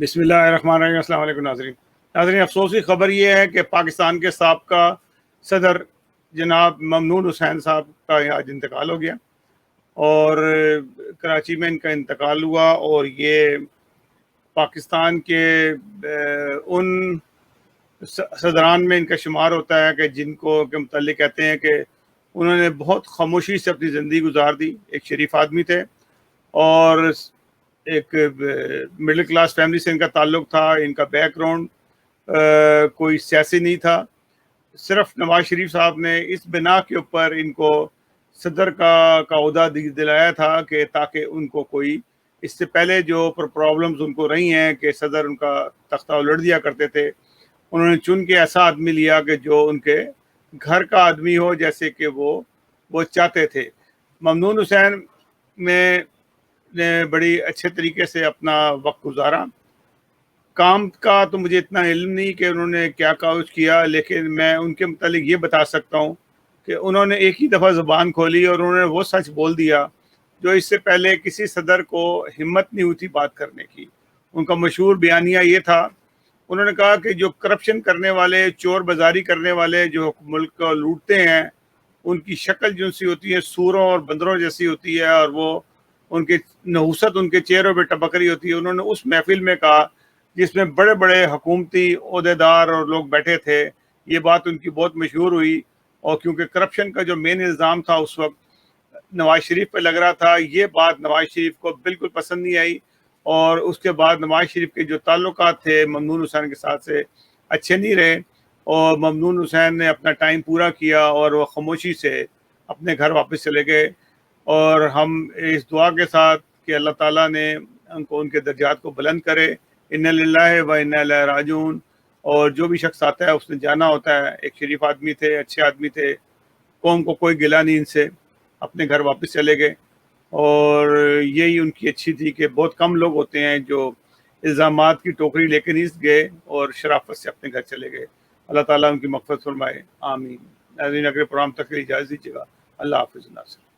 بسم اللہ الرحمن الرحیم۔ السلام علیکم ناظرین، افسوس کی خبر یہ ہے کہ پاکستان کے سابقہ صدر جناب ممنون حسین صاحب کا آج انتقال ہو گیا، اور کراچی میں ان کا انتقال ہوا، اور یہ پاکستان کے ان صدران میں ان کا شمار ہوتا ہے کہ جن کو کے متعلق کہتے ہیں کہ انہوں نے بہت خاموشی سے اپنی زندگی گزار دی۔ ایک شریف آدمی تھے، اور ایک مڈل کلاس فیملی سے ان کا تعلق تھا۔ ان کا بیک گراؤنڈ کوئی سیاسی نہیں تھا، صرف نواز شریف صاحب نے اس بنا کے اوپر ان کو صدر کا عہدہ دلایا تھا کہ تاکہ ان کو کوئی اس سے پہلے جو پرابلمز ان کو رہی ہیں کہ صدر ان کا تختہ الٹ دیا کرتے تھے، انہوں نے چن کے ایسا آدمی لیا کہ جو ان کے گھر کا آدمی ہو، جیسے کہ وہ چاہتے تھے۔ ممنون حسین نے بڑی اچھے طریقے سے اپنا وقت گزارا۔ کام کا تو مجھے اتنا علم نہیں کہ انہوں نے کیا کچھ کیا، لیکن میں ان کے متعلق یہ بتا سکتا ہوں کہ انہوں نے ایک ہی دفعہ زبان کھولی اور انہوں نے وہ سچ بول دیا جو اس سے پہلے کسی صدر کو ہمت نہیں ہوئی تھی بات کرنے کی۔ ان کا مشہور بیانیہ یہ تھا، انہوں نے کہا کہ جو کرپشن کرنے والے، چور بازاری کرنے والے جو ملک کو لوٹتے ہیں، ان کی شکل جو سی ہوتی ہے سوروں اور بندروں جیسی ہوتی ہے، اور وہ ان کی نحوست ان کے چہروں پہ ٹپک رہی ہوتی ہے۔ انہوں نے اس محفل میں کہا جس میں بڑے بڑے حکومتی عہدیدار اور لوگ بیٹھے تھے، یہ بات ان کی بہت مشہور ہوئی، اور کیونکہ کرپشن کا جو مین الزام تھا اس وقت نواز شریف پہ لگ رہا تھا، یہ بات نواز شریف کو بالکل پسند نہیں آئی، اور اس کے بعد نواز شریف کے جو تعلقات تھے ممنون حسین کے ساتھ سے اچھے نہیں رہے، اور ممنون حسین نے اپنا ٹائم پورا کیا اور وہ خاموشی سے اپنے گھر واپس چلے گئے۔ اور ہم اس دعا کے ساتھ کہ اللہ تعالیٰ نے ان کو ان کے درجات کو بلند کرے، انا للہ و انا الیہ راجعون۔ اور جو بھی شخص آتا ہے اس نے جانا ہوتا ہے۔ ایک شریف آدمی تھے، اچھے آدمی تھے، قوم کو کوئی گلہ نہیں ان سے، اپنے گھر واپس چلے گئے۔ اور یہی ان کی اچھی تھی کہ بہت کم لوگ ہوتے ہیں جو الزامات کی ٹوکری لے کے نہیں گئے اور شرافت سے اپنے گھر چلے گئے۔ اللہ تعالیٰ ان کی مغفرت فرمائے، آمین۔ ناظرین، اگلے پروگرام تک کے لیے اجازت دیجیے گا۔ اللہ حافظ ناظرین۔